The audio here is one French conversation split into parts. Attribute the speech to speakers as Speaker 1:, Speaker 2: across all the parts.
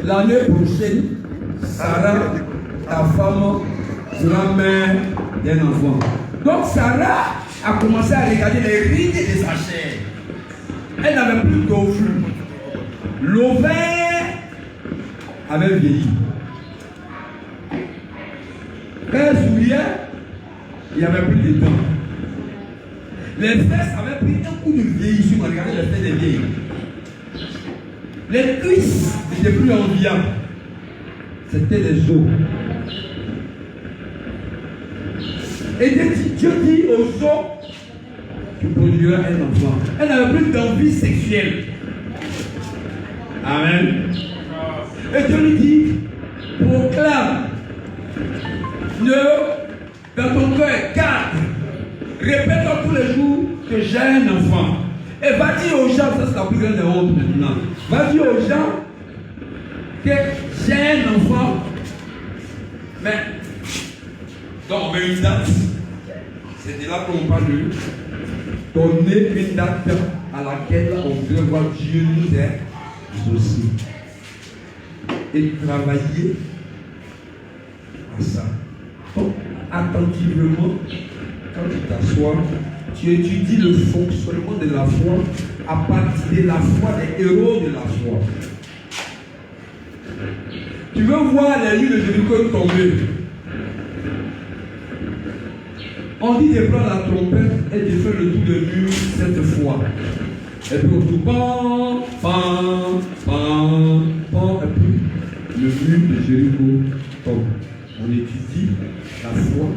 Speaker 1: l'année prochaine, Sarah, ta femme, sera mère d'un enfant. Donc Sarah a commencé à regarder les rides de sa chair. Elle n'avait plus d'ovules. L'ovaire avait vieilli. Quand elle souriait, il n'y avait plus de dents. Les fesses avaient pris un coup de vieillissement. Regardez les fesses des vieilles. Les cuisses n'étaient plus enviables. C'était les os. Et Dieu dit aux os, tu produiras un enfant. Elle n'avait plus d'envie sexuelle. Amen. Et Dieu lui dit, proclame, dans ton cœur, garde, répète tous les jours que j'ai un enfant. Et va dire aux gens, ça c'est la plus grande honte maintenant. Va dire aux gens que j'ai un enfant. Mais, donc on met une date. C'est de là qu'on parle de donner une date à laquelle on veut voir Dieu nous exaucer. Et travailler à ça. Donc, attentivement, quand tu t'assois, tu étudies le fonctionnement de la foi à partir de la foi des héros de la foi. Tu veux voir les lieux de Jéricho tomber. On dit de prendre la trompette et de faire le tour de mur 7 fois. Et puis on dit pan, pan, pan, pan, et puis le mur de Jéricho tombe. On étudie la foi,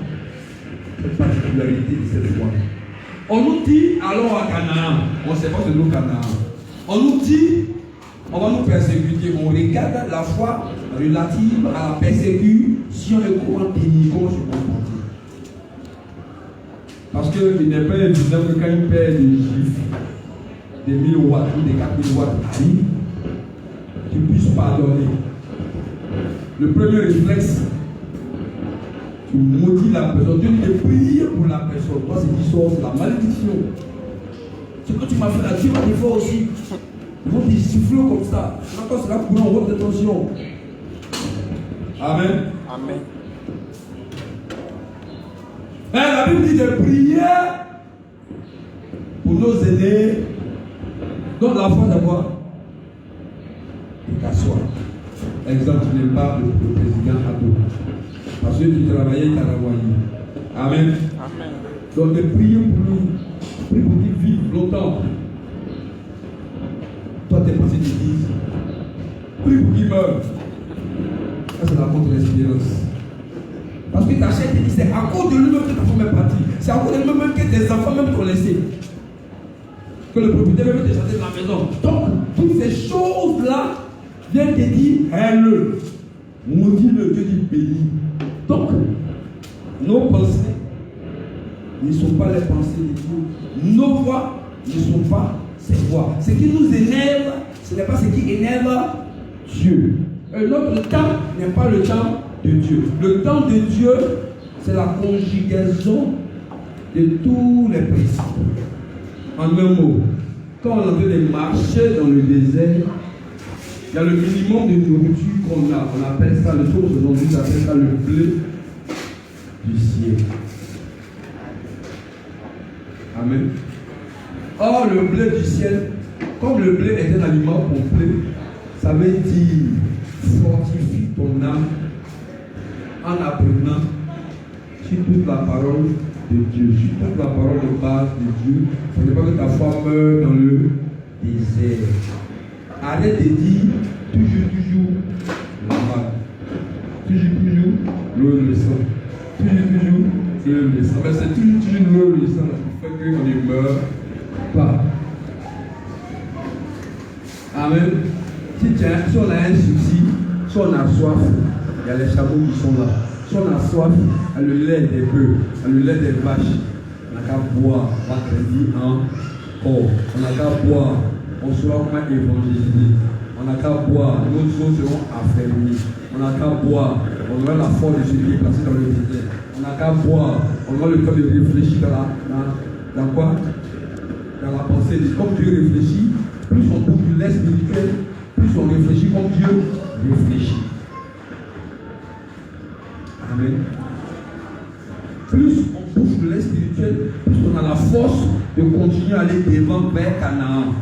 Speaker 1: cette particularité de cette foi. On nous dit, allons à Canaan. On ne sait pas de nous Canaan. On nous dit, on va nous persécuter. On regarde la foi relative à la persécution et comment tenir, comment se comporter. Parce qu'il n'est pas évident que quand une paire de juifs de 1000 watts ou de 4000 watts arrive, tu puisses pardonner. Le premier réflexe, tu maudis la personne, tu te pries pour la personne. Moi, c'est qui sort, c'est la malédiction. Ce que tu m'as fait là, tu vas te faire aussi. Ils vont te siffler comme ça. Maintenant, c'est là pour nous votre attention. Amen.
Speaker 2: Amen.
Speaker 1: Mais la Bible dit de prier pour nos aînés. Donc la foi d'abord, de t'asseoir. Exemple, tu n'es pas le président Ado. Parce que tu travaillais, il t'a renvoyé. Amen.
Speaker 2: Amen.
Speaker 1: Donc de prier pour nous. Prie pour qu'ils vivent longtemps. Toi, tes pensées te disent. Prie pour qu'ils meurent. Ça, c'est la contre-espérance. Parce que ta chair te dit, c'est à cause de lui-même que ta femme est partie. C'est à cause de lui-même que tes enfants même t'ont laissé. Que le propriétaire même te chassé de la maison. Donc, toutes ces choses-là viennent te dire, haine-le. Maudis-le, Dieu dit béni. Donc, nos pensées ne sont pas les pensées de Dieu. Nos voix ne sont pas ses voix. Ce qui nous énerve, ce n'est pas ce qui énerve Dieu. Notre temps n'est pas le temps de Dieu. Le temps de Dieu, c'est la conjugaison de tous les principes. En un mot, quand on est en train de marcher dans le désert, il y a le minimum de nourriture qu'on a. On appelle ça, le source aujourd'hui, on appelle ça le blé du ciel. Amen. Or, le blé du ciel, comme le blé est un aliment complet, ça veut dire fortifie ton âme en apprenant sur toute la parole de Dieu, sur toute la parole de base de Dieu, pour ne pas que ta foi meure dans le désert. Arrête de dire toujours la mal. Toujours l'eau et le sang. Toujours l'eau et le sang. Mais c'est toujours l'eau et le sang qui fait qu'on ne meurt pas. Amen. Si on a un souci, si on a soif, il y a les chameaux qui sont là. Si on a soif, il y a le lait des bœufs, il y a le lait des vaches. On n'a qu'à boire, on va crédit en or. On n'a qu'à boire, on sera comment évangéliser. On n'a qu'à boire, nos choses seront affermis. On n'a qu'à boire, on aura la force de celui qui est placé dans le désert. On n'a qu'à boire, on aura le temps de réfléchir dans quoi? Dans la pensée. Comme Dieu réfléchit, plus on bouge du lait spirituel, plus on réfléchit comme Dieu réfléchit. Amen. Plus on bouge de l'air spirituel, plus on a la force de continuer à aller devant vers Canaan.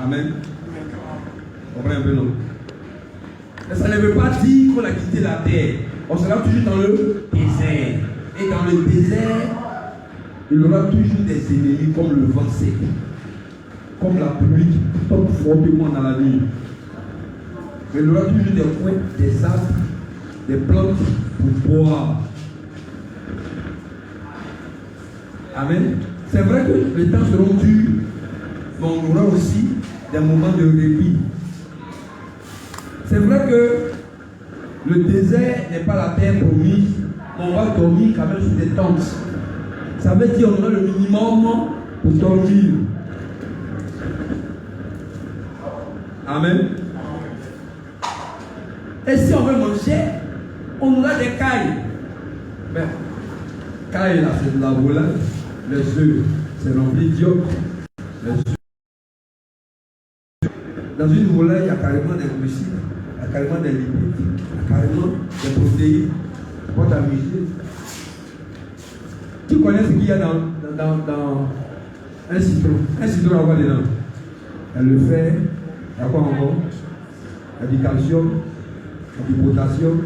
Speaker 1: Amen. On comprend un peu, non? Mais ça ne veut pas dire qu'on a quitté la terre. On sera toujours dans le désert. Et dans le désert, il y aura toujours des ennemis comme le vent sec, comme la pluie qui tombe fortement dans la nuit. Mais il y aura toujours des coins, des arbres, des plantes pour boire. Amen. C'est vrai que les temps seront durs, mais on aura aussi des moments de répit. C'est vrai que le désert n'est pas la terre promise, mais on va dormir quand même sur des tentes. Ça veut dire qu'on aura le minimum pour dormir. Amen. Et si on veut manger, on aura des cailles. Mais cailles là, c'est de la volaille. Les œufs, c'est rempli d'ioc. Les œufs. Dans une volaille, il y a carrément des glucides, il y a carrément des lipides, il y a carrément des protéines. Pour t'amuser. Tu connais ce qu'il y a dans un citron. Un citron, on va dedans. Il y a le fer, il y a quoi encore? Il y a du calcium, il y a du potassium,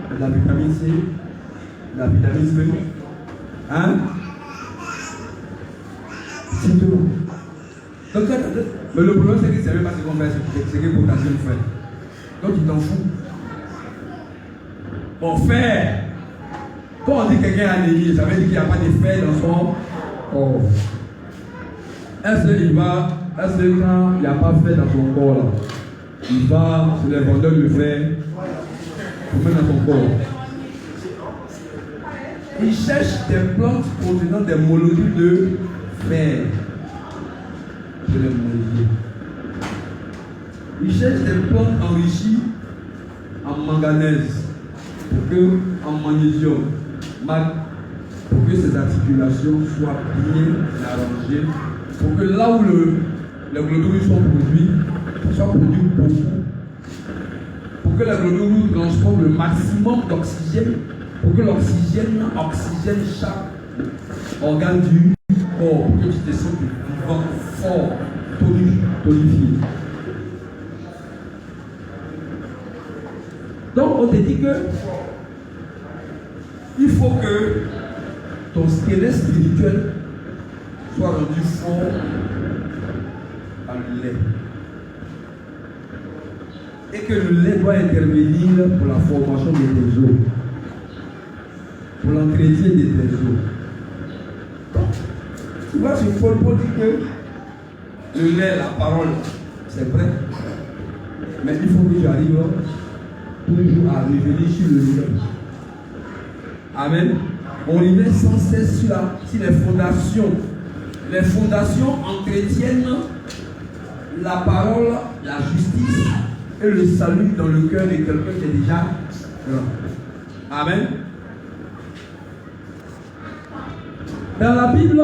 Speaker 1: il y a de la vitamine C, de la vitamine B. Hein? Citron. Donc, mais le problème, c'est que tu ne sais même pas ce qu'on fait, c'est que le potassium fait. Donc, tu t'en fous. Bon, fer. Quand on dit que quelqu'un a anémie, ça veut dire qu'il n'y a pas de fer dans son corps. Est-ce que quand il n'y a pas de fer dans son corps, là, il va sur les vendeurs de fer pour mettre dans son corps? Il cherche des plantes contenant des molécules de fer. Je les molécules. Il cherche des plantes enrichies en manganèse, pour que, en magnésium, pour que ces articulations soient bien arrangées, pour que là où les globules sont produits, soient produits beaucoup, pour que les globules transportent le maximum d'oxygène, pour que l'oxygène oxygène chaque organe du corps, pour que tu te sentes vivant, fort, tonifié. Donc on te dit que il faut que ton squelette spirituel soit rendu fort par le lait. Et que le lait doit intervenir pour la formation de tes os, pour l'entretien de tes os. Donc, tu vois, sur Paul dit que le lait, la parole, c'est vrai. Mais il faut que tu arrives toujours à revenir sur le lait. Amen. On revient sans cesse sur les fondations. Les fondations entretiennent la parole, la justice et le salut dans le cœur de quelqu'un qui est déjà grand. Amen. Dans la Bible,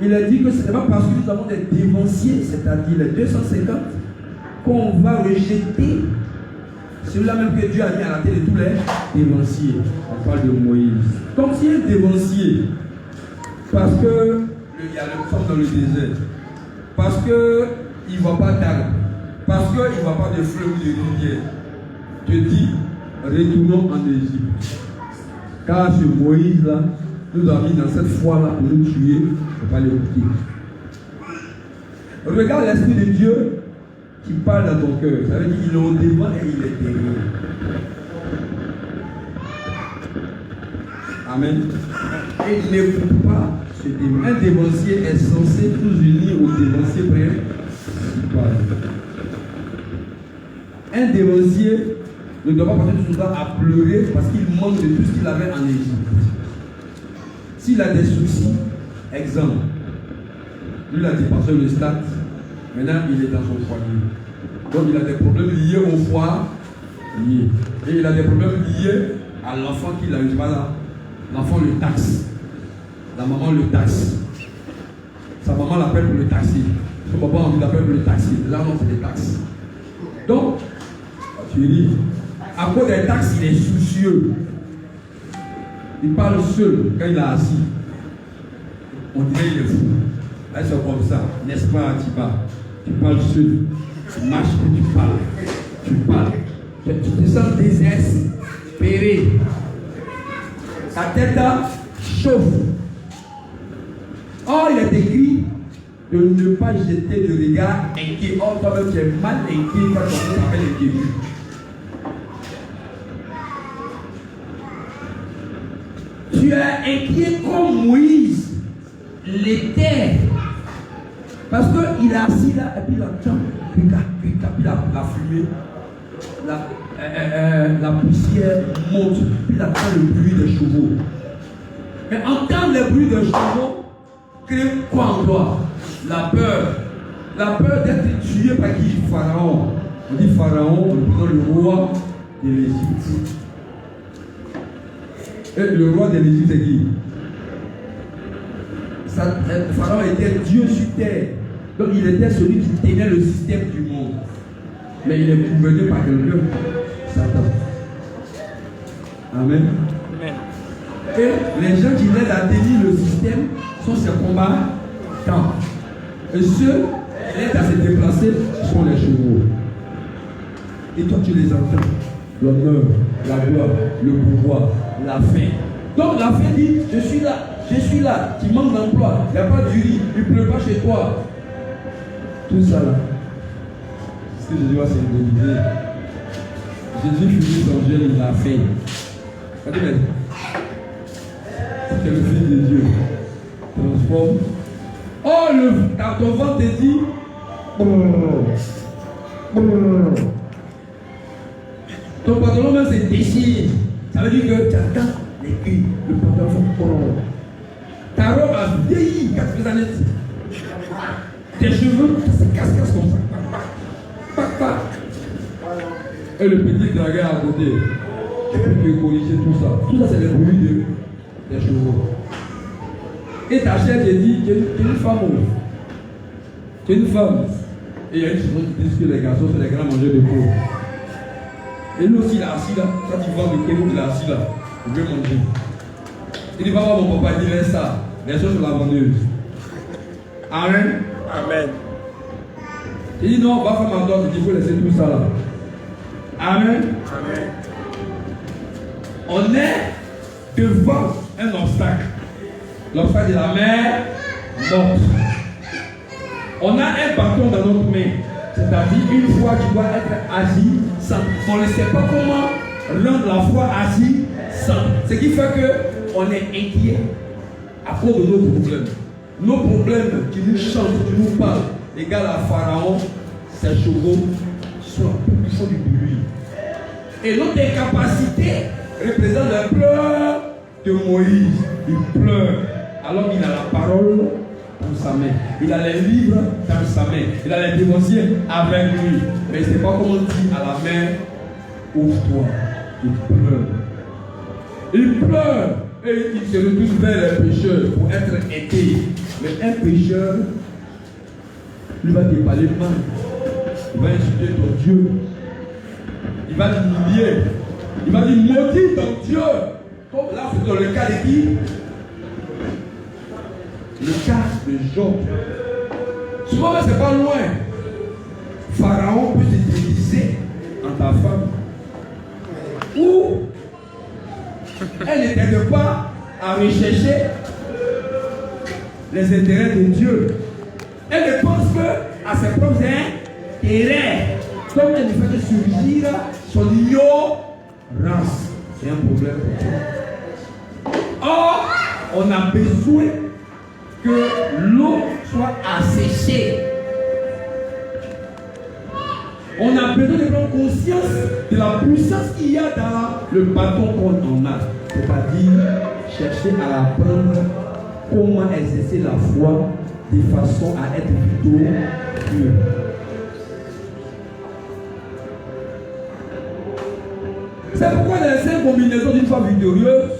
Speaker 1: il est dit que ce n'est pas parce que nous avons des dévanciers, c'est-à-dire les 250, qu'on va rejeter celui-là même que Dieu a mis à la tête de tous les dévanciers. On parle de Moïse. Donc s'il y a un dévancier, parce que il y a le sang dans le désert, parce qu'il ne voit pas d'arbre, parce qu'il ne voit pas de fleuve ou de rivière, te dis, retournons en Égypte. Car ce Moïse-là nous a mis dans cette foi-là pour nous tuer, il ne faut pas l'écouter. Regarde l'Esprit de Dieu qui parle dans ton cœur. Ça veut dire qu'il est au devant et il est derrière. Amen. Et il n'écoute pas ce démon. Un dévancier est censé nous unir au dévancier principal. Un dévancier ne doit pas passer tout son temps à pleurer parce qu'il manque de tout ce qu'il avait en Égypte. S'il a des soucis, exemple, lui il a dépassé le stade, maintenant il est dans son foyer. Donc il a des problèmes liés au foie, et il a des problèmes liés à l'enfant qu'il a eu. L'enfant le taxe, la maman le taxe, sa maman l'appelle pour le taxer. On n'a pas envie d'appeler le taxi. Là, non, c'est des taxes. Donc, tu dis, à cause des taxes, il est soucieux. Il parle seul quand il est assis. On dirait qu'il est fou. Là, ils sont comme ça. N'est-ce pas, Atiba? Tu parles seul. Tu marches et tu parles. Tu parles. Tu te sens désespéré. Ta tête chauffe. Or, il est écrit de ne pas jeter de regard inquiet. Or, toi-même, tu es mal inquiet quand on s'appelle inquiétude. Tu es inquiet comme Moïse l'était. Parce qu'il est assis là, et puis il entend la fumée, la poussière monte, puis il entend le bruit des chevaux. Mais entendre le bruit des chevaux crée quoi en toi? La peur. La peur d'être tué par qui? Pharaon. On dit Pharaon, on dit le roi de l'Égypte. Et le roi de l'Égypte, c'est qui? Pharaon était Dieu sur terre. Donc il était celui qui tenait le système du monde. Mais il est gouverné par quelqu'un, Satan. Amen. Amen. Et les gens qui l'aident à tenir le système sont ses combattants. Et ceux qui l'aident à se déplacer sont les chevaux. Et toi tu les entends. L'honneur, la gloire, le pouvoir, la faim. Donc la faim dit, je suis là, tu manques d'emploi, il n'y a pas de riz, il ne pleut pas chez toi. Tout ça là, ce que Jésus va symboliser. Jésus finit son jeûne, il a faim. Regardez, c'est le Fils de Dieu. Transforme. Oh, ton ventre te dit. Ton pantalon même se déchire. Ça veut dire que tu attends les cris. Le pantalon fait. Ta robe a vieilli 4 années. Tes cheveux, ça se casse comme ça. Et le petit dragueur à côté, tu peux corriger tout ça. Tout ça, c'est le bruit des chevaux. Et ta chair te dit, tu es une femme. Tu es une femme. Et il y a une chose qui dit que les garçons sont des grands mangeurs de peau. Et lui aussi, il est assis là. Quand il vend le kélo, il est assis là. Il veut manger. Il dit, va voir mon papa, il dit, laisse ça. Laisse ça sur la vendeuse. Amen. Amen. Il dit, non, va faire ma dose. Il faut laisser tout ça là. Amen. Amen. On est devant un obstacle. L'obstacle de la mer morte. On a un bâton dans notre main. C'est-à-dire une foi qui doit être agissante. On ne sait pas comment rendre la foi agissante. Ce qui fait qu'on est inquiet à cause de nos problèmes. Nos problèmes qui nous chantent, qui nous parlent, égale à Pharaon, ses chevaux font du bruit. Et notre incapacité représente le pleur de Moïse. Il pleure alors qu'il a la parole dans sa main. Il a les livres dans sa main. Il a les dévotiers avec lui. Mais il ne sait pas comment dire à la main, ouvre-toi. Il pleure. Il pleure. Et il se retourne vers les pécheurs pour être aidé. Mais un pécheur, lui va te parler mal. Il va insulter ton Dieu. Il va l'humilier. Il va dire maudit ton Dieu. Comme là, c'est dans le cas de qui? Le cas de Job. Souvent, c'est pas loin. Pharaon peut se déguiser en ta femme. Ou elle n'aide pas à rechercher les intérêts de Dieu. Elle ne pense que à ses propres intérêts. Donc elle ne fait que surgir son ignorance. C'est un problème pour toi. Or, on a besoin que l'eau soit asséchée. On a besoin de prendre conscience de la puissance qu'il y a dans le bâton qu'on en a. C'est-à-dire chercher à apprendre comment exercer la foi de façon à être plutôt pur. C'est pourquoi les 5 combinaisons d'une foi victorieuse,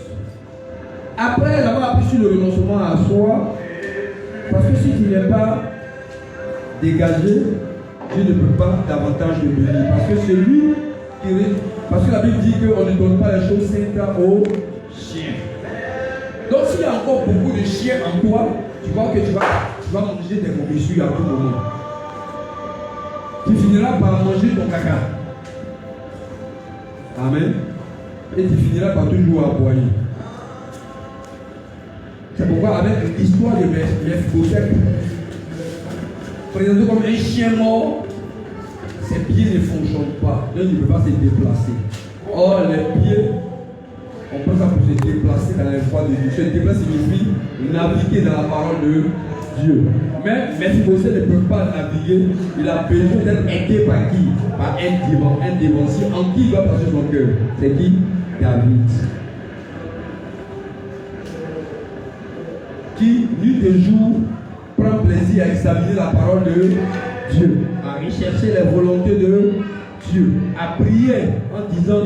Speaker 1: après avoir appris sur le renoncement à soi, parce que si tu n'es pas dégager, Dieu ne peut pas davantage le bénir. Parce que celui parce que la Bible dit qu'on ne donne pas les choses saintes aux chiens. Donc s'il y a encore beaucoup de chiens en toi, tu vois que tu vas manger des moisissures à tout moment. Tu finiras par manger ton caca. Amen. Et tu finiras par toujours aboyer. C'est pourquoi avec l'histoire de Mephibosheth, présenté comme un chien mort, ses pieds ne fonctionnent pas. Donc il ne peut pas se déplacer. Or les pieds, on peut ça pour se déplacer dans les voies de Dieu. Se déplacer signifie naviguer dans la parole de Dieu. Mais Mephibosheth ne peut pas naviguer. Il a besoin d'être aidé par qui? Par un dévancier. En qui il doit passer son cœur? C'est qui? David. Qui, nuit et jour, prend plaisir à examiner la parole de Dieu, à rechercher les volontés de Dieu, à prier en disant: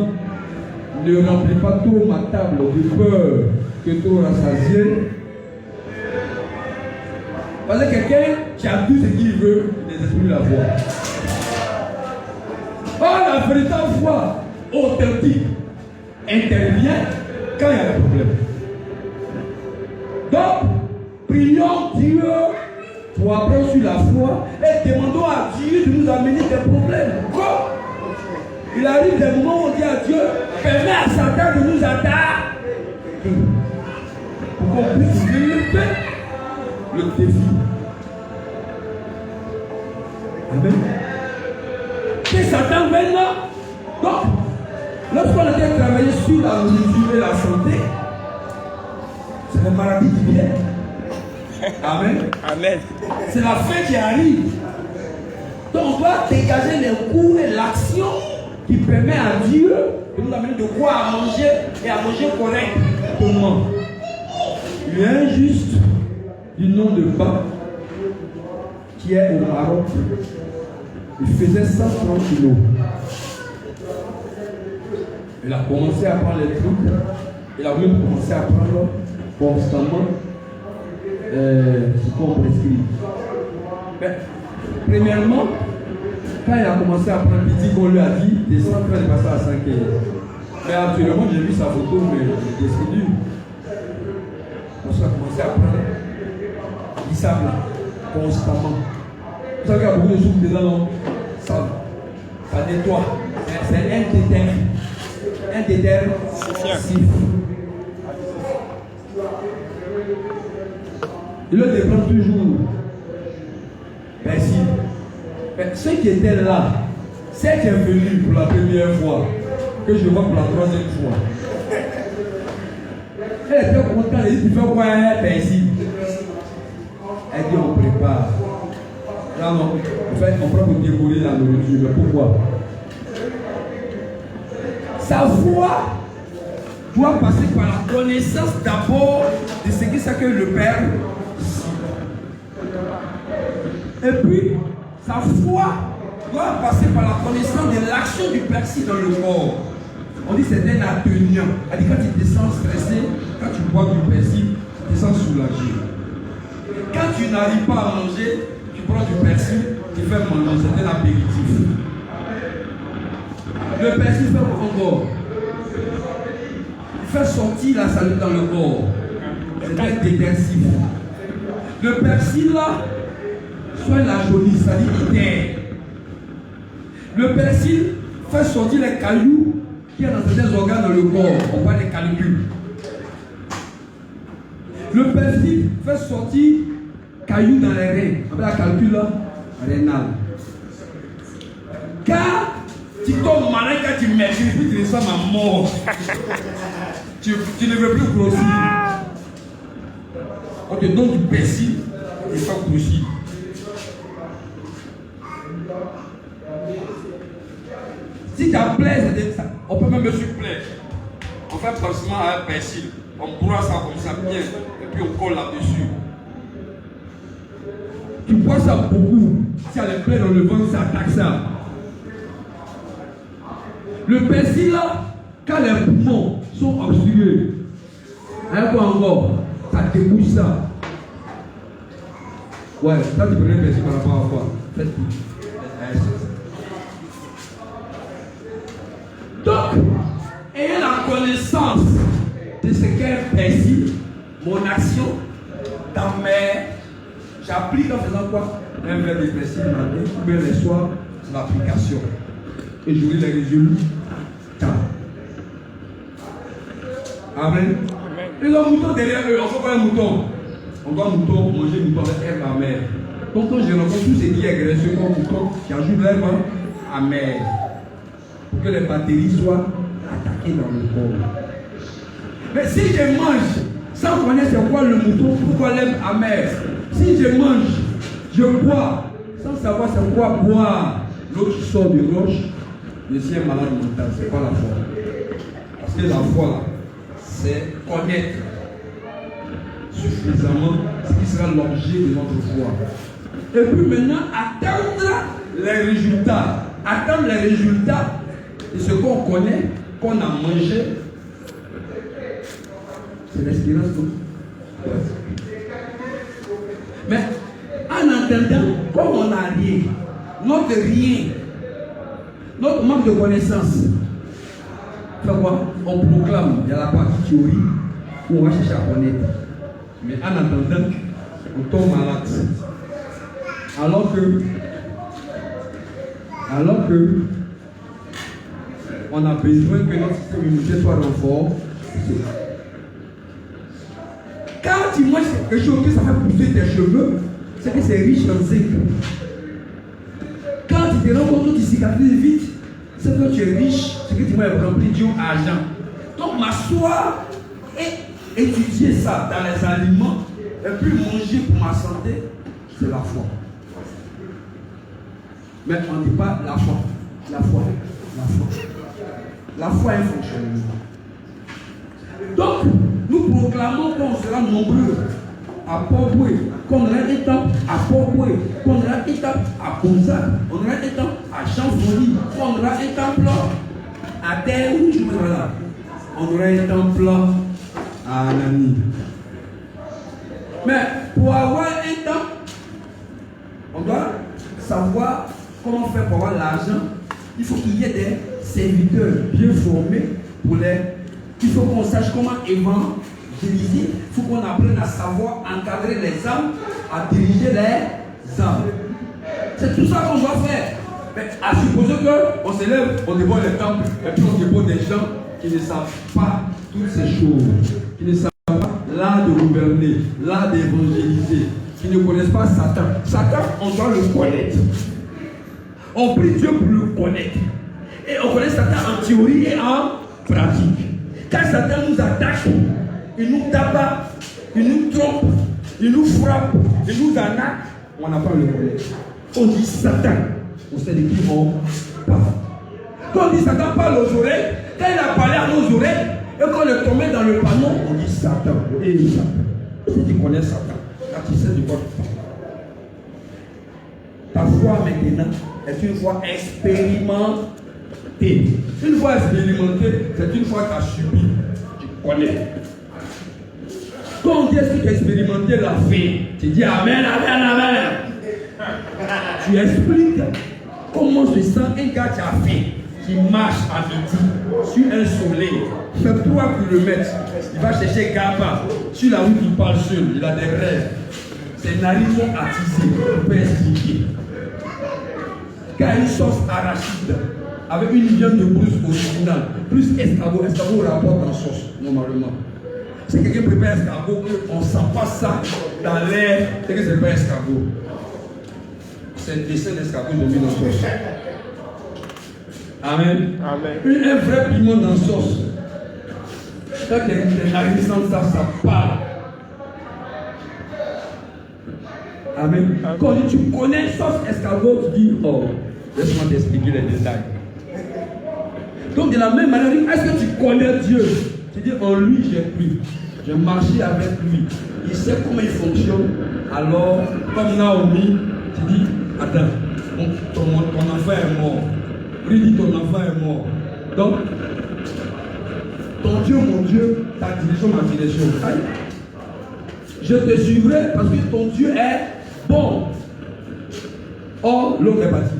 Speaker 1: ne remplis pas trop ma table de peur que tu auras rassasié. Parce que quelqu'un qui a tout ce qu'il veut, il n'exprime plus la foi. Or, la véritable foi authentique intervient quand il y a des problèmes. Donc, prions Dieu pour apprendre sur la foi et demandons à Dieu de nous amener des problèmes. Quoi? Il arrive des moments où on dit à Dieu: permets à Satan de nous attaquer pour qu'on puisse relever le défi. Amen. Que Satan vienne là. Donc, lorsqu'on a travaillé sur la nourriture et la santé, c'est la maladie qui vient. Amen. Amen. C'est la fin qui arrive. Donc on doit dégager les cours et l'action qui permet à Dieu de nous amener de quoi à manger et à manger correctement. Il y a un juste du nom de Bas qui est au Maroc. Il faisait 130 kilos. Il a commencé à prendre les trucs. Il a même commencé à prendre constamment ce qu'on prescrit. Mais, premièrement, quand il a commencé à prendre petit, qu'on lui a dit descendre, il est passé à 5 kg. Mais actuellement, j'ai vu sa photo, mais il est descendu. On a commencé à prendre du sable constamment. Vous savez qu'il y a beaucoup de choses dedans, non? Ça nettoie. C'est un détergent. Il le déprend toujours. Merci. Mais ceux qui étaient là, ceux qui est venu pour la première fois, que je vois pour la troisième fois, elle était contente, elle dit: tu fais quoi, merci? Elle dit: on prépare. Non, non, en fait, on prend pour dérouler la nourriture. Mais pourquoi? Sa foi doit passer par la connaissance d'abord de ce que c'est que le Père. Et puis, sa foi doit passer par la connaissance de l'action du persil dans le corps. On dit que c'est un atténuant. C'est-à-dire quand tu te sens stressé, quand tu bois du persil, tu te sens soulagé. Quand tu n'arrives pas à manger, tu prends du persil, tu fais manger, c'est un apéritif. Le persil fait encore. Il fait sortir la salade dans le corps. C'est un détensif. Le persil là, soit la jaunisse, c'est-à-dire qu'il terre. Le persil fait sortir les cailloux qui sont dans certains organes dans le corps. On parle des calculs. Le persil fait sortir cailloux dans les reins. On appelle la calcul là, rénal. Car tu tombes malade quand tu maigris, puis tu ressembles à mort. tu ne veux plus grossir. On te donne du persil et ça grossit. Si ta plaie, on peut même me supplé. On fait pansement à un persil. On broie ça comme ça bien. Et puis on colle là-dessus. Tu bois ça beaucoup. Si elle est pleine dans le ventre, ça attaque ça. Le persil là, quand les poumons sont obstrués, un peu encore, ça débouche ça. Ouais, ça tu prenais le persil par rapport à quoi? Faites tout. Donc, ayant la connaissance de ce qu'est persil, mon action, dans mes. J'applique en faisant quoi? Un verre de persil le matin, ou bien le soir, c'est l'application. Et je lis les résultats. Amen. Et le mouton derrière eux, on ne fait pas un mouton. On doit manger mouton avec herbe amère. Donc quand je rencontre tous ces qui agressent comme mouton, j'ajoute l'herbe amère. Pour que les bactéries soient attaquées dans le corps. Mais si je mange sans connaître c'est quoi le mouton, pourquoi l'herbe amère? Si je mange, je bois, sans savoir c'est quoi boire, l'eau qui sort de roche, je suis un malade mental, c'est pas la foi. Parce que la foi là, c'est connaître suffisamment ce qui sera l'objet de notre foi. Et puis maintenant, attendre les résultats. Attendre les résultats de ce qu'on connaît, qu'on a mangé. C'est l'espérance. Mais en attendant, comme on n'a rien, notre manque de connaissance, fait quoi? On proclame, il y a la partie théorie où on va chercher à connaître. Mais en attendant, on tombe malade. Alors que on a besoin que notre système immunitaire soit renforcé. Quand tu manges quelque chose que ça fait pousser tes cheveux, c'est que c'est riche en zinc. Quand tu te rends compte que tu cicatrises vite, c'est que tu es riche, c'est que tu vas remplir d'argent. Donc m'asseoir et étudier ça dans les aliments et puis manger pour ma santé, c'est la foi. Mais on ne dit pas la foi. La foi. La foi. La foi est un fonctionnement. Donc, nous proclamons qu'on sera nombreux à Port-Boué, qu'on aura un temps à Port-Boué, qu'on aura un temps à Bonzac, on aura un temps à Champs-Folie, qu'on aura un temple à Terre, où je me là. On aura un temple à Anani. Mais pour avoir un temps, on doit savoir comment faire pour avoir l'argent. Il faut qu'il y ait des serviteurs bien formés pour les. Il faut qu'on sache comment évangéliser. Il faut qu'on apprenne à savoir encadrer les âmes, à diriger les âmes. C'est tout ça qu'on doit faire. Mais à supposer qu'on se lève, on déborde les temples, et puis on déborde des gens qui ne savent pas toutes ces choses, qui ne savent pas l'art de gouverner, l'art d'évangéliser, qui ne connaissent pas Satan. Satan, on doit le connaître. On prie Dieu pour le connaître. Et on connaît Satan en théorie et en pratique. Quand Satan nous attaque, il nous tabasse, il nous trompe, il nous frappe, il nous arnaque, on n'a pas le connaître. On dit Satan, on sait de qui on parle. Quand on dit Satan parle aux oreilles, quand il a parlé à nos oreilles, et qu'on le tombait dans le panneau, on dit Satan. Et Satan. Si tu connais Satan, quand tu sais de quoi tu parles. Ta foi maintenant est une foi expérimentée. Une fois expérimentée, c'est une fois que tu as subi, tu connais. Quand on dit est-ce que tu as expérimenté la vie, tu dis Amen, Amen, Amen. Tu expliques comment se sent un gars qui a faim, qui marche à midi sur un soleil, fait 3 km, il va chercher Gaba, sur la route il parle seul, il a des rêves. Ses narines sont attisées, on peut expliquer. Quand une sauce arachide, avec une viande de brousse originale, plus escargot rapporte en sauce, normalement. Si quelqu'un prépare escargot, on ne sent pas ça dans l'air, c'est que ce n'est pas escargot. C'est le dessin d'escargot de mis dans la sauce. Amen. Amen. Un vrai piment dans la sauce. Quand les narines sentent ça, ça part. Amen. Quand tu connais sauce escargot, tu dis, oh, laisse-moi t'expliquer les détails. Donc de la même manière, est-ce que tu connais Dieu? Tu dis, en lui j'ai cru. J'ai marché avec lui. Il sait comment il fonctionne. Alors, comme Naomi, tu dis, attends, ton enfant est mort. Lui dit, ton enfant est mort. Donc, ton Dieu, mon Dieu, ta direction, ma direction. Je te suivrai parce que ton Dieu est bon. Or, l'homme est parti.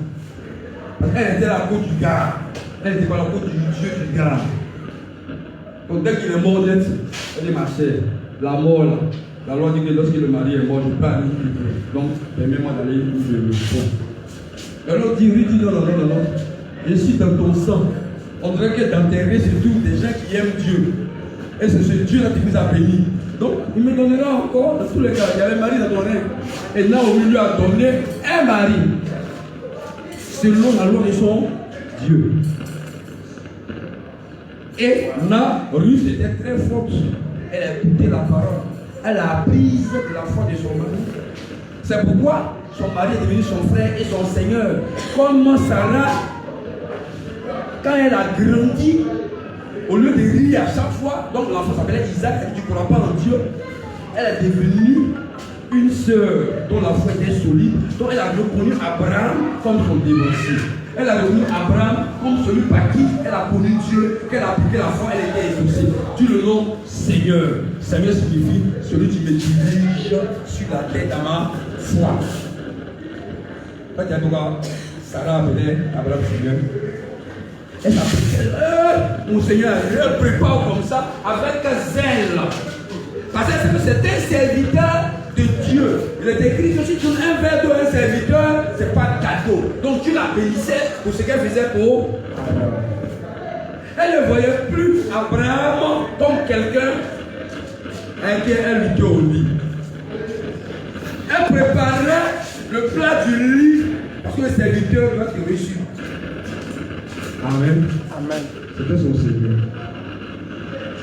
Speaker 1: Parce qu'elle était la côte du gars. Elle n'était pas la côte du Dieu du gars. Donc dès qu'il est mort net, elle dit ma chère, la mort là, la loi dit que lorsque le mari est mort, je peux aller où je veux. Donc permets-moi d'aller où je veux. Bon. Et l'autre dit, oui, dit non, non, non, non. Je suis dans ton sang. On dirait que dans tes reins se trouvent des gens qui aiment Dieu. Et c'est ce Dieu-là qui nous a bénis. Donc il me donnera encore, dans tous les cas, il y avait Marie dans ton rein. Et Naomi lui a donné un mari. Selon la loi de son Dieu. Et Ruth était très forte. Elle a écouté la parole. Elle a appris de la foi de son mari. C'est pourquoi son mari est devenu son frère et son seigneur. Comme Sarah, quand elle a grandi, au lieu de rire à chaque fois, donc l'enfant s'appelait Isaac, et tu ne crois pas en Dieu, elle est devenue une sœur dont la foi était solide. Donc elle a reconnu Abraham comme son dévancier. Elle a reconnu Abraham comme celui par qui elle a connu Dieu, qu'elle a appliqué la foi, elle était exaucée. Tu le nom Seigneur. Seigneur signifie celui qui me dirige sur la tête à ma foi. Sarah appelait Abraham Seigneur. Elle s'appelait mon Seigneur, je prépare comme ça avec zèle. Parce que c'est un serviteur de Dieu. Il est écrit que si tu donnes un verre d'eau à un serviteur, ce n'est pas cadeau. Donc tu la bénissais pour ce qu'elle faisait pour Abraham. Elle ne voyait plus Abraham comme quelqu'un à qui elle lui dit au lit. Elle préparait le plat du lit parce que le serviteur doit être reçu. Amen. Amen. C'était son Seigneur.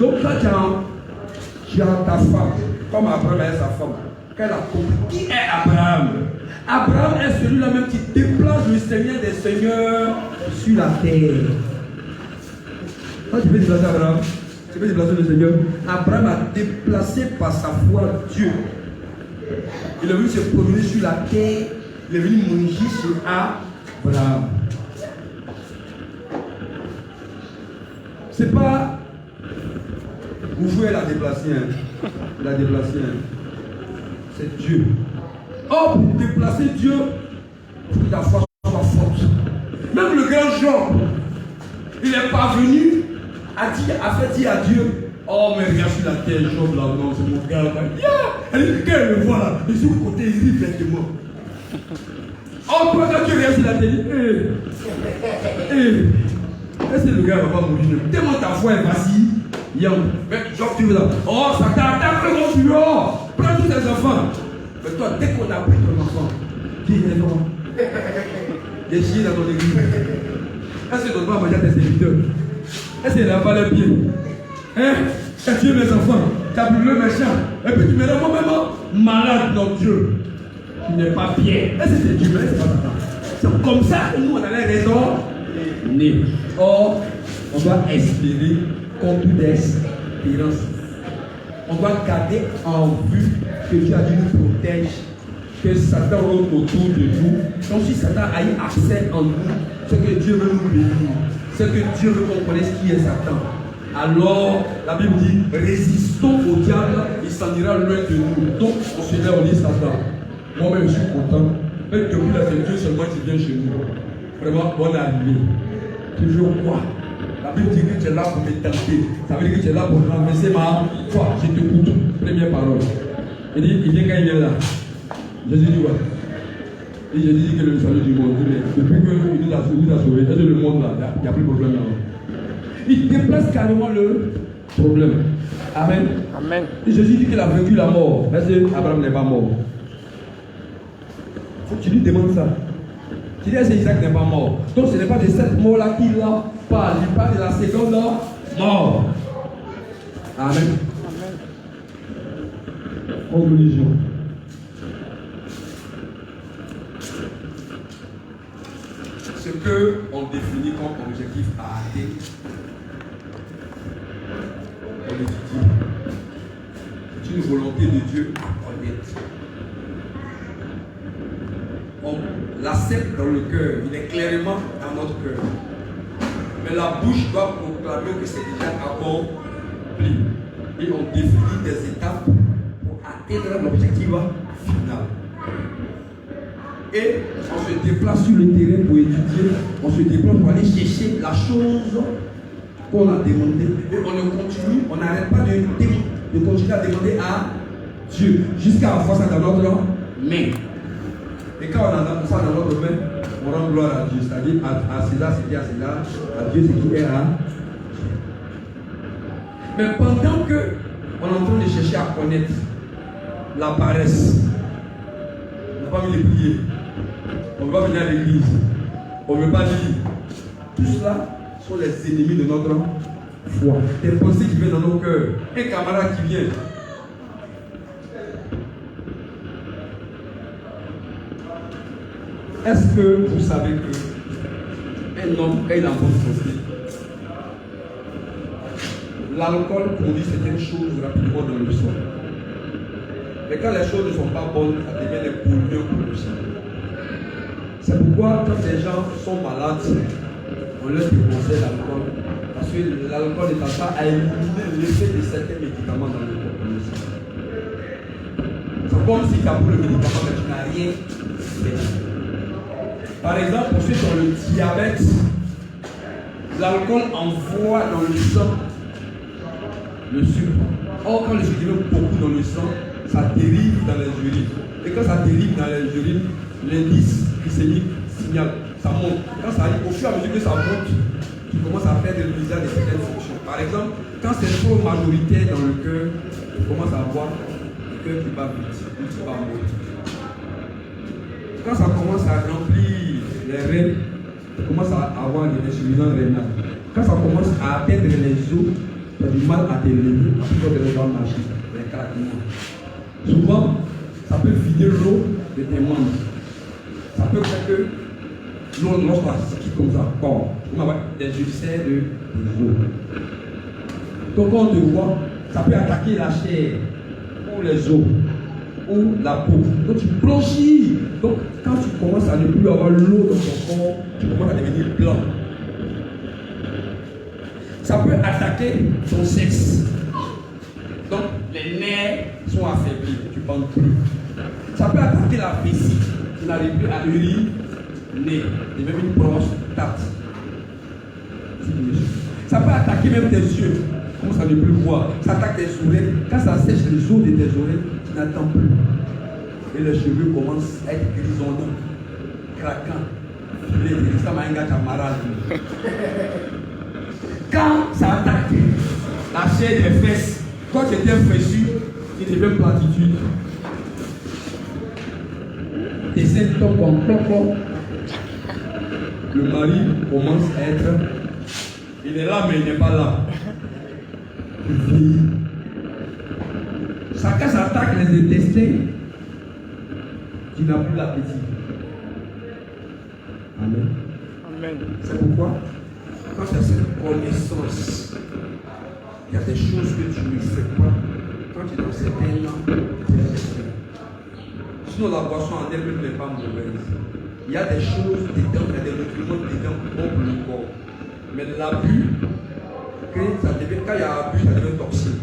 Speaker 1: Donc quand tu as ta femme, comme Abraham est sa femme, qu'elle a compris qui est Abraham. Abraham est celui-là même qui déplace le Seigneur des Seigneurs sur la terre. Quand tu peux déplacer Abraham, tu peux déplacer le Seigneur. Abraham a déplacé par sa foi Dieu. Il est venu se promener sur la terre. Il est venu manger sur Abraham. C'est pas vous pouvez la déplacer. Hein. La déplacer. Hein. C'est Dieu. Or, pour déplacer Dieu, il faut que ta foi soit forte. Même le grand Job, il n'est pas venu a fait dire à Dieu, oh mais regarde sur la terre, Job là, non, c'est mon gars. Elle dit, quand elle le voit là, de ce côté, il rit bêtement. Oh, toi, quand tu regardes sur la terre, est-ce que le gars ne va pas mourir? Tellement ta foi est vacille. Mais Job, tu veux là. Oh, ça t'attaque mon Dieu. Prends tous tes enfants. Mais toi, dès qu'on a pris ton enfant, qui est non? Il est chié dans ton église. Est-ce que tu ne dois pas manger à tes serviteurs? Est-ce qu'il n'a pas les pieds? Hein? Tu as tué mes enfants, tu as brûlé mes champs. Et puis tu me rends moi-même malade, non Dieu. Tu n'es pas bien. Est-ce que c'est Dieu? C'est pas ça. C'est comme ça que nous, on a les raisons. Or, on doit espérer contre toute espérance. On doit garder en vue que Dieu a dit nous protège, que Satan rôde autour de nous. Donc si Satan a eu accès en nous, c'est que Dieu veut nous bénir. C'est que Dieu veut qu'on connaisse qui est Satan. Alors, la Bible dit, résistons au diable, il s'en ira loin de nous. Donc, on se lève, on dit Satan. Moi-même, je suis content. Même depuis la Dieu seulement qui vient chez nous. Vraiment, bonne arrivée. Toujours quoi? La Bible dit que tu es là pour me tenter. Ça veut dire que tu es là pour renverser ma foi. Je t'écoute. Première parole. Il dit, il vient quand il vient là. Jésus dit quoi? Et Jésus dit que le salut du monde. Depuis qu'il nous a sauvés, est-ce que le monde là, il n'y a plus de problème là? Il déplace carrément le problème. Amen. Amen. Et Jésus dit qu'il a vaincu la mort. Est-ce que Abraham n'est pas mort? Faut que tu lui demandes ça. Tu dis, est-ce que Isaac n'est pas mort? Donc ce n'est pas de cette mort-là qu'il parle. Il parle de la seconde mort. Amen. Amen. Conclusion. Ce qu'on définit comme objectif à atteindre, on le dit, c'est une volonté de Dieu à connaître. On l'accepte dans le cœur, il est clairement dans notre cœur. Mais la bouche doit proclamer que c'est déjà accompli. Et on définit des étapes pour atteindre l'objectif final. Et on se déplace sur le terrain pour étudier, on se déplace pour aller chercher la chose qu'on a demandé. Et on n'arrête pas de continuer à demander à Dieu jusqu'à avoir ça dans notre main. Et quand on a ça dans notre main, on rend gloire à Dieu. C'est-à-dire à César ce qui est à César, à Dieu ce qui est à Dieu. Mais pendant que on est en train de chercher à connaître la paresse, on ne va pas venir prier, on ne va pas venir à l'église, on ne veut pas lire. Tout cela sont les ennemis de notre foi. Des pensées qui viennent dans nos cœurs. Un camarade qui vient. Est-ce que vous savez que un homme, quand il a un bon santé, l'alcool produit certaines choses rapidement dans le sang. Mais quand les choses ne sont pas bonnes, ça devient des polluants pour le sang. C'est pourquoi quand les gens sont malades, on leur déconseille l'alcool. Parce que l'alcool ne tend pas à éliminer l'effet de certains médicaments dans le sang. C'est comme si tu as pris le médicament mais tu n'as rien fait. Par exemple, pour ceux qui ont le diabète, l'alcool envoie dans le sang le sucre. Or, quand le sucre est beaucoup dans le sang, ça dérive dans les urines. Et quand ça dérive dans les urines, l'indice glycémique signale, ça monte. Quand ça arrive, au fur et à mesure que ça monte, tu commences à faire de l'usage de certaines fonctions. Par exemple, quand c'est trop majoritaire dans le cœur, tu commences à avoir le cœur qui bat vite, qui bat moins. Quand ça commence à remplir les reins, tu commences à avoir des insuffisances rénales. Quand ça commence à atteindre les os, tu as du mal à te lever, parce que tu dois marcher, les craquements. Souvent, ça peut vider l'eau de tes membres. Ça peut faire que l'eau, lorsqu'on se quitte comme ça, bon, on va avoir des ulcères de os. Donc, quand on te voit, ça peut attaquer la chair ou les os ou la peau. Donc, tu blanchis. Donc, quand tu commences à ne plus avoir l'eau dans ton corps, tu commences à devenir blanc. Ça peut attaquer ton sexe. Donc, les nerfs sont affaiblis, tu ne penses plus. Ça peut attaquer la vessie, tu n'arrives plus à uriner, et même une prostate. Ça peut attaquer même tes yeux, tu commences à ne plus voir. Ça attaque tes oreilles. Quand ça sèche les os de tes oreilles, tu n'attends plus. Et les cheveux commencent à être grisonnants, craquants. Ça m'a un gars camarade. Quand ça attaque la chair des fesses, quand tu étais fessu, tu deviens platitude. Tes seins tombent en clopot. Le mari commence à être. Il est là, mais il n'est pas là. Il vieillit. Quand ça attaque les intestins, tu n'as plus l'appétit. Amen. Amen. C'est pourquoi, quand tu as cette connaissance, il y a des choses que tu ne fais pas quand tu es dans certains ans. Sinon, la boisson en elle-même n'est pas mauvaise. Il y a des choses dedans, il y a des nutriments dedans pour le corps. Mais l'abus, quand il y a abus, ça devient toxique.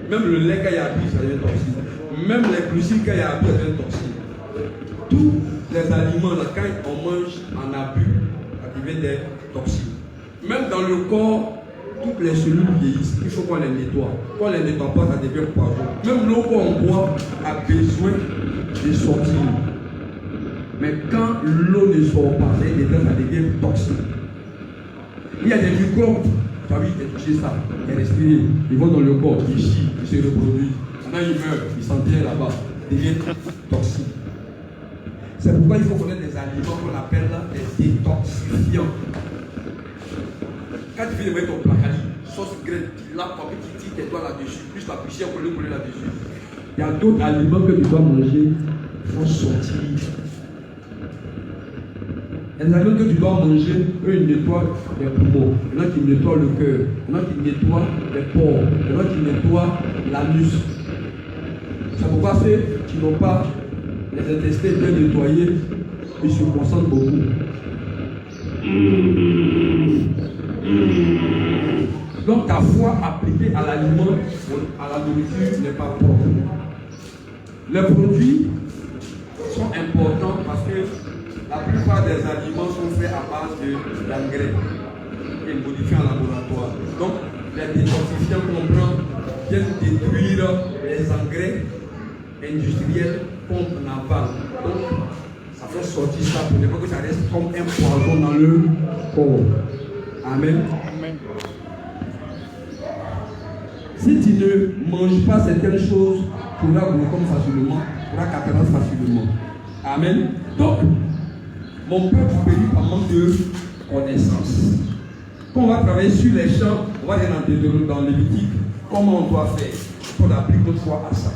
Speaker 1: Même le lait, quand il y a abus, ça devient toxique. Même les glucides, quand il y a abus, ça devient toxique. Tous les aliments, là, quand on mange en abus, ça devient des toxiques. Même dans le corps, toutes les cellules vieillissent. Il faut qu'on les nettoie. Quand on ne les nettoie pas, ça devient poison. Même l'eau qu'on boit a besoin de sortir. Mais quand l'eau ne sort pas, ça devient toxique. Il y a des microbes. Tu as vu, ils touché ça, ils respirent, ils vont dans le corps, ils chient, ils se reproduisent. Maintenant ils meurent, ils s'enterrent là-bas, ils deviennent toxiques. C'est pourquoi il faut connaître des aliments qu'on appelle des détoxifiants. Quand tu viens de mettre ton placali, sauce graine, tu l'as comme tu tires tes doigts là-dessus, plus la poussière pour le couler là-dessus. Il y a d'autres aliments que tu dois manger, il faut sortir. Les aliments que tu dois manger, eux ils nettoient les poumons, il y en a qui nettoient le cœur, il y en a qui nettoient les pores, il y en a qui nettoient l'anus. C'est pourquoi ceux qui n'ont pas les intestins bien nettoyés, ils se concentrent beaucoup. Donc ta foi appliquée à l'aliment, à la nourriture n'est pas propre. Les produits sont importants parce plupart des aliments sont faits à base d'engrais et modifiés en laboratoire. Donc, les détoxifiants qu'on prend viennent détruire les engrais industriels qu'on avale. Donc, ça fait sortir ça pour ne pas que ça reste comme un poison dans le corps. Amen. Amen. Si tu ne manges pas certaines choses, tu auras glaucome facilement, tu auras cataracte facilement. Amen. Donc, mon peuple périt par manque de connaissance. Quand on va travailler sur les champs, on va aller dans Lévitique, comment on doit faire pour appliquer notre foi à ça.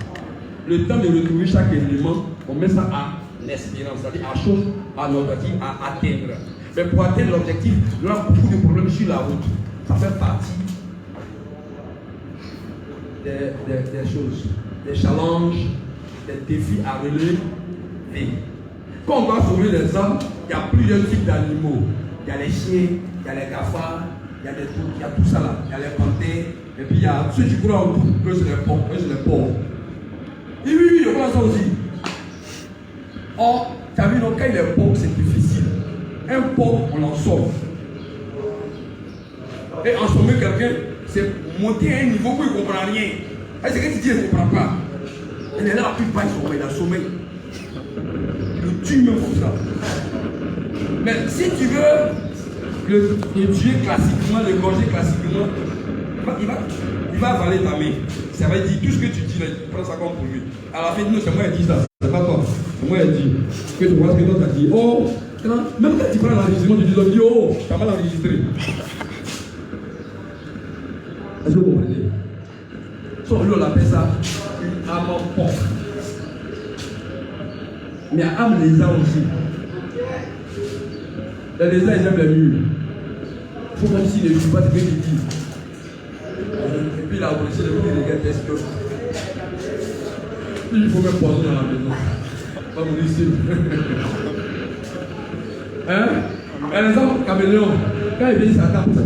Speaker 1: Le temps de retrouver chaque élément, on met ça en espérance, c'est-à-dire à chose, à l'objectif, à atteindre. Mais pour atteindre l'objectif, il y aura beaucoup de problèmes sur la route. Ça fait partie des choses, des challenges, des défis à relever. Quand on va sauver les hommes, il y a plusieurs types d'animaux. Il y a les chiens, il y a les cafards, il y a tout ça là. Il y a les panthères, et puis il y a ceux qui courent en tout, eux c'est les porcs, Et oui, je vois ça aussi. Or, tu as vu, donc, quand il est porc, c'est difficile. Un porc, on en sauve. Et en sommer quelqu'un, c'est monter à un niveau où il ne comprend rien. Et c'est que tu dis, il ne comprend pas. Il est là, puis il a sommeil. Le tue même comme ça. Mais si tu veux le tuer classiquement, le gorger classiquement, il va avaler ta main. Ça va dire tout ce que tu dis là, prends ça comme pour lui. À la fin, non, c'est moi qui dis ça. C'est pas toi. C'est moi qui dis. Que tu vois ce que l'autre a dit. Oh, même quand tu prends l'enregistrement, tu dis oh, tu as mal enregistré. Est-ce que vous comprenez? Son lui, on appelle ça une âme porc. Mais âme lézard aussi. Les lézards, ils aiment les murs. Il faut comme s'il ne joue pas ce qu'il dit. Et puis il a apprécié le mur des gars d'espionne. Puis il faut même poison dans la maison. Pas mourir ici. Hein? Les hommes caméléons, quand ils viennent s'attendre,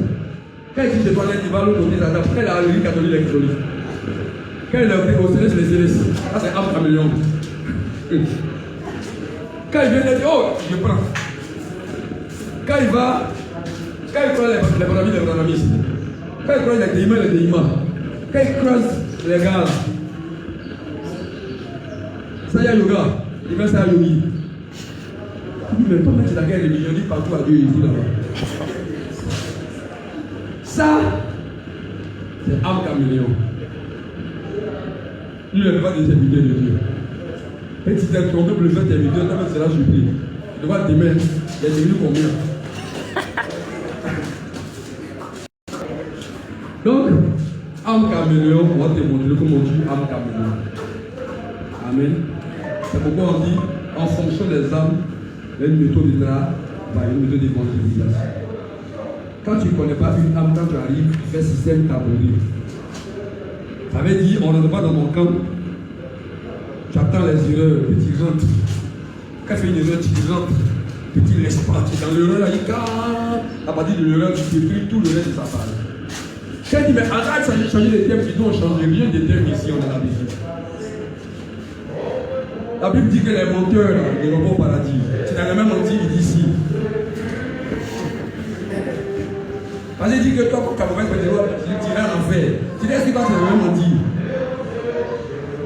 Speaker 1: quand ils disent de toilette, ils vont l'autre côté s'attendre. Quand il a l'église catholique, il est catholique. Quand il est au céleste, c'est les célestes. Ça, c'est âme caméléon. Quand il vient, il dit oh, je prends. Quand il prend les branamis, quand il prend les déïmas, quand il croise les gars là, ça y a yoga, il fait ça à yogi. Il dit mais toi, tu as gagné les millions, dit partout à Dieu ici là-bas. Ça, c'est âme caméléon. Lui, il n'est pas des serviteurs de Dieu. Et si tu es trompé pour le faire serviteur, toi-même c'est là surpris. Tu vois demain, il est devenu combien? Donc, âme caméléon, on va te montrer comment on dit âme caméléon. Amen. C'est pourquoi on dit, en fonction des âmes, il y a une méthode de travail, une méthode d'évangélisation. Quand tu ne connais pas une âme, quand tu arrives, tu fais système tabouré. Ça veut dire, on ne va pas dans mon camp, tu attends les erreurs, puis tu rentres. Quand tu fais une erreur, tu rentres, puis tu laisses partir. Dans l'erreur, là, il calme. À partir de l'erreur, tu détruis tout le reste de sa part. Quand il dit, mais arrête de changer les termes, tu dis, on change rien des termes ici, on est la visite. La Bible dit que les menteurs ne vont pas au paradis. Tu n'as même menti, il dit ici. Parce qu'il dit que toi, comme tu as mauvaise pédéro, tu dirais en enfer. Tu dis, est-ce que toi, tu n'as même menti?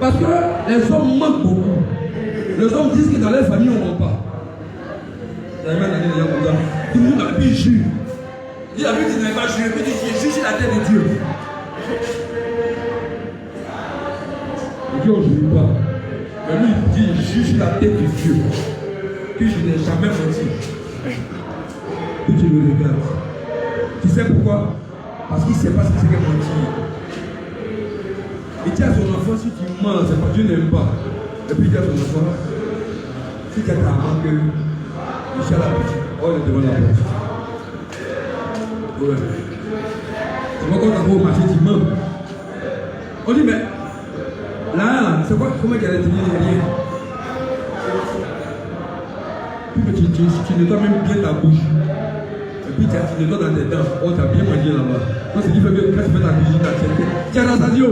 Speaker 1: Parce que les hommes mentent beaucoup. Les hommes disent que dans leur famille, on ne ment pas. Tu as même dit les gens comme ça. Tout le monde a pu jurer. Il dit, la Bible dit, tu n'as pas juré. Il dit, j'ai jugé la terre de Dieu. Et Dieu, on ne jure pas. Mais lui, il dit, juge la tête de Dieu. Que je n'ai jamais menti. Que tu le regardes. Tu sais pourquoi? Parce qu'il ne sait pas ce que c'est que mentir. Il dit à son enfant, si tu mens, c'est pas Dieu n'aime pas. Et puis il dit à son enfant, si tu as ta main que Michel a petit, oh, il est devant la porte. Ouais. C'est pas quand tu vas au marché, tu mens. On dit, mais là, c'est quoi? Comment il a retenu rien? Puis tu nettoies même bien ta bouche. Et puis tu nettoies dans tes dents. Oh, tu as bien mangé là-bas. Donc c'est qui fait que quand tu fais ta cuisine, tu as dans ta dio.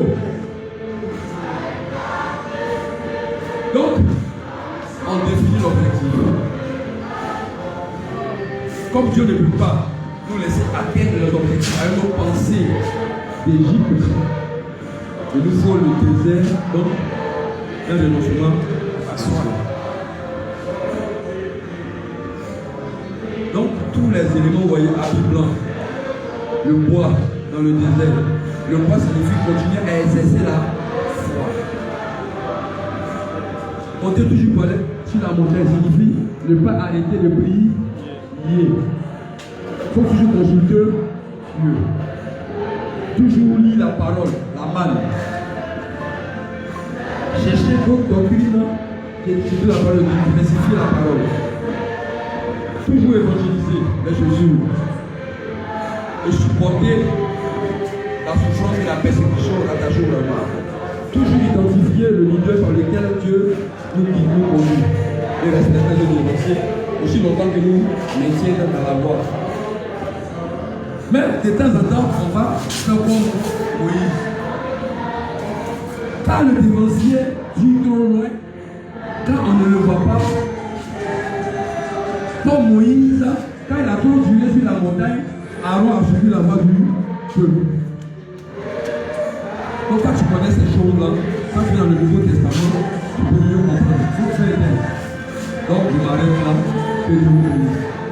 Speaker 1: Donc, on définit l'objectif. Comme Dieu ne peut pas nous laisser atteindre les objectifs avec nos pensées d'Égypte, il nous faut le désert, donc un renoncement à soi. Donc tous les éléments, vous voyez, habits blanc, le bois dans le désert. Le bois signifie continuer à exercer la foi. Compter toujours pour aller sur la montagne signifie ne pas arrêter de prier. Il faut toujours consulter Dieu. Toujours lire la parole, la manne. Chercher d'autres doctrines qui étudient la parole, qui diversifient la parole. Toujours évangéliser les Jésus. Et supporter la souffrance et la persécution attachée au repas. Toujours identifier le leader par lequel Dieu nous guide, nous conduit. Et respecter le négocier aussi longtemps que nous maintiennent dans la voie. Mais de temps en temps, on va faire comme Moïse. Quand le dévancier vit trop loin, quand on ne le voit pas, comme Moïse, quand il a trop duré sur la montagne, Aaron a suivi la voie du peuple. Donc quand tu connais ces choses-là, quand tu es dans le Nouveau Testament, tu peux mieux comprendre. Il faut faire des. Donc je m'arrête là, que Dieu vous bénisse.